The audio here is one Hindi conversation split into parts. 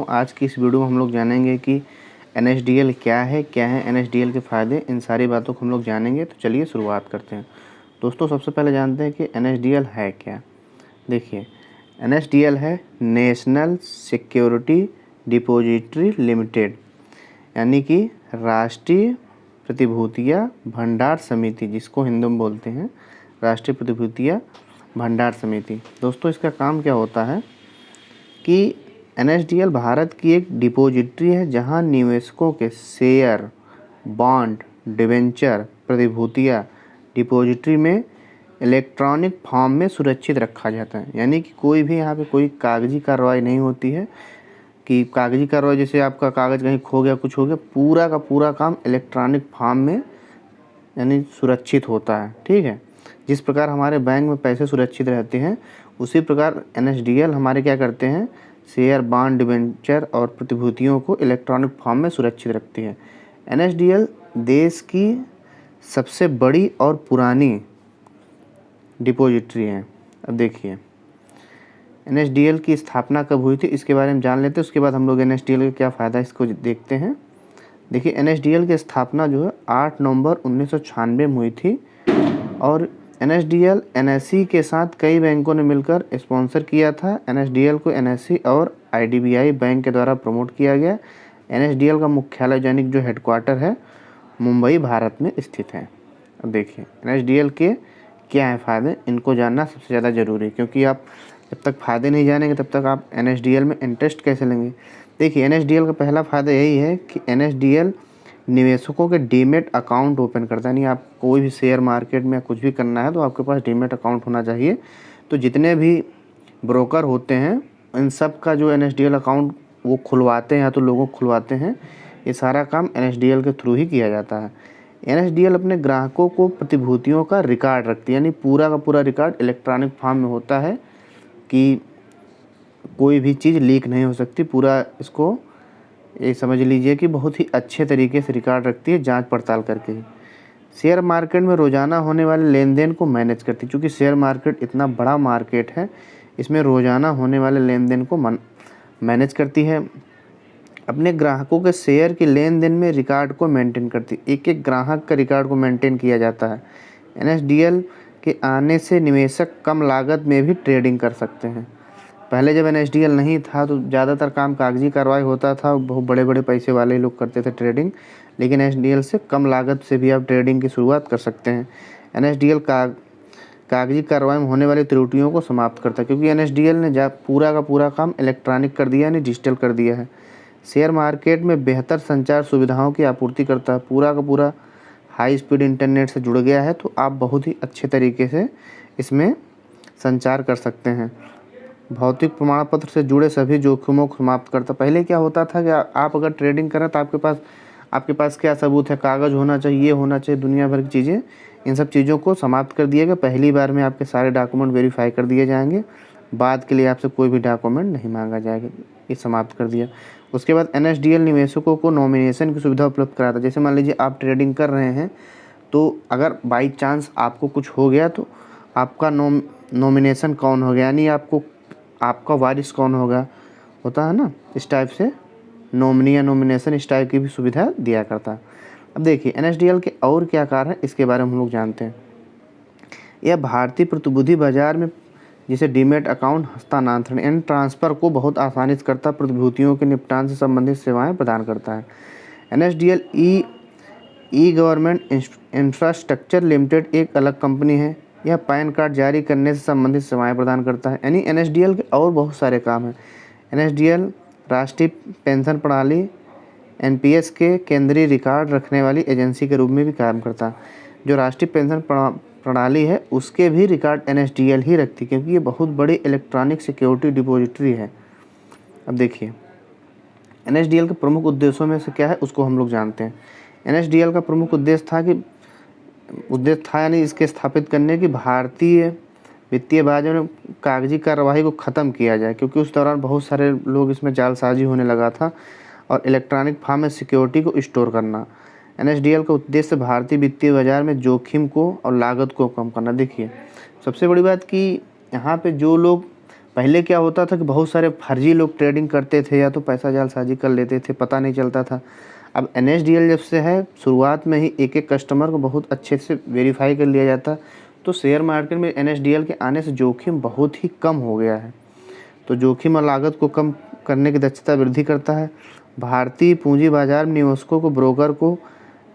आज की इस वीडियो में हम लोग जानेंगे कि एनएसडीएल क्या है एनएसडीएल के फ़ायदे, इन सारी बातों को हम लोग जानेंगे। तो चलिए शुरुआत करते हैं। दोस्तों, सबसे पहले जानते हैं कि एनएसडीएल है क्या। देखिए, एनएसडीएल है नेशनल सिक्योरिटी डिपॉजिटरी लिमिटेड, यानी कि राष्ट्रीय प्रतिभूतियाँ भंडार समिति, जिसको हिंदी में बोलते हैं राष्ट्रीय प्रतिभूतियाँ भंडार समिति। दोस्तों, इसका काम क्या होता है कि एनएसडीएल भारत की एक डिपॉजिटरी है जहां निवेशकों के शेयर, बॉन्ड, डिबेंचर, प्रतिभूतियां डिपॉजिटरी में इलेक्ट्रॉनिक फॉर्म में सुरक्षित रखा जाता है। यानी कि कोई भी यहाँ पे कोई कागजी कार्रवाई नहीं होती है कि कागजी कार्रवाई जैसे आपका कागज़ कहीं खो गया, कुछ हो गया, पूरा का पूरा काम इलेक्ट्रॉनिक फॉर्म में यानी सुरक्षित होता है। ठीक है, जिस प्रकार हमारे बैंक में पैसे सुरक्षित रहते हैं, उसी प्रकार एनएसडीएल हमारे क्या करते हैं, शेयर, बॉन्ड, डिबेंचर और प्रतिभूतियों को इलेक्ट्रॉनिक फॉर्म में सुरक्षित रखती है। एनएसडीएल देश की सबसे बड़ी और पुरानी डिपॉजिटरी है। अब देखिए, एनएसडीएल की स्थापना कब हुई थी, इसके बारे में जान लेते हैं। उसके बाद हम लोग एनएसडीएल का क्या फ़ायदा है इसको देखते हैं। देखिए, एनएसडीएल की स्थापना जो है 8 नवंबर 1996 में हुई थी और एनएसडीएल एनएसई के साथ कई बैंकों ने मिलकर स्पॉन्सर किया था। एनएसडीएल को एनएसई और आईडीबीआई बैंक के द्वारा प्रमोट किया गया। एनएसडीएल का मुख्यालय यानी जो हेडक्वार्टर है मुंबई, भारत में स्थित है। अब देखिए, एनएसडीएल के क्या है फ़ायदे, इनको जानना सबसे ज़्यादा ज़रूरी है, क्योंकि आप जब तक फ़ायदे नहीं जानेंगे तब तक आप एनएसडीएल में इंटरेस्ट कैसे लेंगे। देखिए, एनएसडीएल का पहला फ़ायदा यही है कि एनएसडीएल निवेशकों के डीमेट अकाउंट ओपन करता है। यानी आप कोई भी शेयर मार्केट में कुछ भी करना है तो आपके पास डीमेट अकाउंट होना चाहिए। तो जितने भी ब्रोकर होते हैं, इन सब का जो एनएसडीएल अकाउंट वो खुलवाते हैं या तो लोगों को खुलवाते हैं, ये सारा काम एनएसडीएल के थ्रू ही किया जाता है। एनएसडीएल अपने ग्राहकों को प्रतिभूतियों का रिकॉर्ड रखती है, यानी पूरा का पूरा रिकॉर्ड इलेक्ट्रॉनिक फॉर्म में होता है कि कोई भी चीज़ लीक नहीं हो सकती। पूरा इसको ये समझ लीजिए कि बहुत ही अच्छे तरीके से रिकॉर्ड रखती है, जांच पड़ताल करके ही। शेयर मार्केट में रोज़ाना होने वाले लेन देन को मैनेज करती है, क्योंकि शेयर मार्केट इतना बड़ा मार्केट है, इसमें रोज़ाना होने वाले लेन देन को मैनेज करती है। अपने ग्राहकों के शेयर के लेन देन में रिकॉर्ड को मेंटेन करती है, एक एक ग्राहक का रिकॉर्ड को मेंटेन किया जाता है। एनएसडीएल के आने से निवेशक कम लागत में भी ट्रेडिंग कर सकते हैं। पहले जब एनएसडीएल नहीं था तो ज़्यादातर काम कागजी कार्रवाई होता था, बहुत बड़े बड़े पैसे वाले लोग करते थे ट्रेडिंग, लेकिन एनएसडीएल से कम लागत से भी आप ट्रेडिंग की शुरुआत कर सकते हैं। एनएसडीएल कागजी कार्रवाई में होने वाली त्रुटियों को समाप्त करता है, क्योंकि एनएसडीएल ने पूरा का पूरा काम इलेक्ट्रॉनिक कर दिया, यानी डिजिटल कर दिया है। शेयर मार्केट में बेहतर संचार सुविधाओं की आपूर्ति करता है, पूरा का पूरा हाई स्पीड इंटरनेट से जुड़ गया है, तो आप बहुत ही अच्छे तरीके से इसमें संचार कर सकते हैं। भौतिक प्रमाण पत्र से जुड़े सभी जोखिमों को समाप्त करता। पहले क्या होता था कि आप अगर ट्रेडिंग करें तो आपके पास क्या सबूत है, कागज़ होना चाहिए, ये होना चाहिए, दुनिया भर की चीज़ें, इन सब चीज़ों को समाप्त कर दिया गया। पहली बार में आपके सारे डॉक्यूमेंट वेरीफाई कर दिए जाएंगे, बाद के लिए आपसे कोई भी डॉक्यूमेंट नहीं मांगा जाएगा, ये समाप्त कर दिया। उसके बाद एनएसडीएल निवेशकों को नॉमिनेशन की सुविधा उपलब्ध कराता है। जैसे मान लीजिए आप ट्रेडिंग कर रहे हैं, तो अगर बाई चांस आपको कुछ हो गया तो आपका नॉमिनेशन कौन हो गया, यानी आपका वारिस कौन होगा, होता है ना, इस टाइप से नॉमिनी या नॉमिनेशन इस टाइप की भी सुविधा दिया करता है। अब देखिए, एनएसडीएल के और क्या कार्य हैं, इसके बारे में हम लोग जानते हैं। यह भारतीय प्रतिभूति बाजार में जिसे डीमेट अकाउंट हस्तांतरण एंड ट्रांसफ़र को बहुत आसानी से करता है, प्रतिभूतियों के निपटान से संबंधित सेवाएं प्रदान करता है। एनएसडीएल ई गवर्नमेंट इंफ्रास्ट्रक्चर लिमिटेड एक अलग कंपनी है। यह पैन कार्ड जारी करने से संबंधित सेवाएं प्रदान करता है। यानी एनएसडीएल के और बहुत सारे काम हैं। एनएसडीएल राष्ट्रीय पेंशन प्रणाली एनपीएस के केंद्रीय रिकॉर्ड रखने वाली एजेंसी के रूप में भी काम करता है। जो राष्ट्रीय पेंशन प्रणाली है उसके भी रिकॉर्ड एनएसडीएल ही रखती है, क्योंकि ये बहुत बड़ी इलेक्ट्रॉनिक सिक्योरिटी डिपॉजिटरी है। अब देखिए, एनएसडीएल के प्रमुख उद्देश्यों में से क्या है उसको हम लोग जानते हैं। एनएसडीएल का प्रमुख उद्देश्य था यानी इसके स्थापित करने की भारतीय वित्तीय बाजार में कागजी कार्रवाई को ख़त्म किया जाए, क्योंकि उस दौरान बहुत सारे लोग इसमें जालसाजी होने लगा था, और इलेक्ट्रॉनिक फॉर्म में सिक्योरिटी को स्टोर करना। एनएसडीएल का उद्देश्य भारतीय वित्तीय बाजार में जोखिम को और लागत को कम करना। देखिए, सबसे बड़ी बात कि यहाँ पे जो लोग पहले क्या होता था कि बहुत सारे फर्जी लोग ट्रेडिंग करते थे या तो पैसा जालसाजी कर लेते थे, पता नहीं चलता था। अब एनएसडीएल जब से है, शुरुआत में ही एक-एक कस्टमर को बहुत अच्छे से वेरीफ़ाई कर लिया जाता है, तो शेयर मार्केट में एनएसडीएल के आने से जोखिम बहुत ही कम हो गया है। तो जोखिम और लागत को कम करने की दक्षता वृद्धि करता है। भारतीय पूंजी बाजार में निवेशकों को ब्रोकर को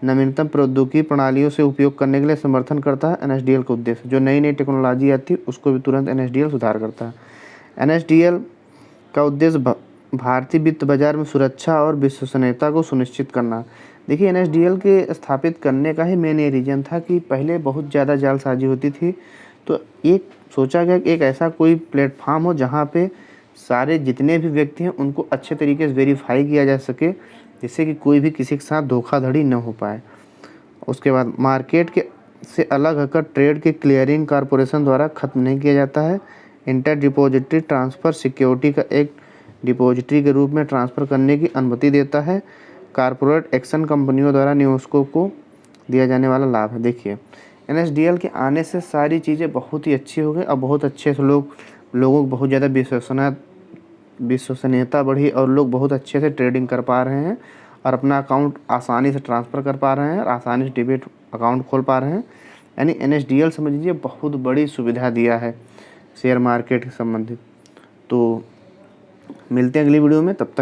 नवीनतम प्रौद्योगिकी प्रणालियों से उपयोग करने के लिए समर्थन करता है। एनएसडीएल का उद्देश्य जो नई-नई टेक्नोलॉजी आती है उसको भी तुरंत एनएसडीएल सुधार करता है। एनएसडीएल का उद्देश्य भारतीय वित्त बाजार में सुरक्षा और विश्वसनीयता को सुनिश्चित करना। देखिए एनएसडीएल के स्थापित करने का ही मेन ये रीज़न था कि पहले बहुत ज़्यादा जालसाजी होती थी, तो एक सोचा गया कि एक ऐसा कोई प्लेटफॉर्म हो जहाँ पे सारे जितने भी व्यक्ति हैं उनको अच्छे तरीके से वेरीफाई किया जा सके, जिससे कि कोई भी किसी के साथ धोखाधड़ी न हो पाए। उसके बाद मार्केट के से अलग हटकर ट्रेड के क्लियरिंग कॉरपोरेशन द्वारा खत्म नहीं किया जाता है। इंटर डिपॉजिटरी ट्रांसफ़र सिक्योरिटी का एक डिपॉजिटरी के रूप में ट्रांसफ़र करने की अनुमति देता है। कॉर्पोरेट एक्शन कंपनियों द्वारा निवेशकों को दिया जाने वाला लाभ है। देखिए एनएसडीएल के आने से सारी चीज़ें बहुत ही अच्छी हो गई और बहुत अच्छे से लोगों को बहुत ज़्यादा विश्वसनीयता बढ़ी और लोग बहुत अच्छे से ट्रेडिंग कर पा रहे हैं और अपना अकाउंट आसानी से ट्रांसफ़र कर पा रहे हैं और आसानी से डेबिट अकाउंट खोल पा रहे हैं। यानी एनएसडीएल समझ लीजिए बहुत बड़ी सुविधा दिया है शेयर मार्केट से संबंधित। तो मिलते हैं अगली वीडियो में, तब तक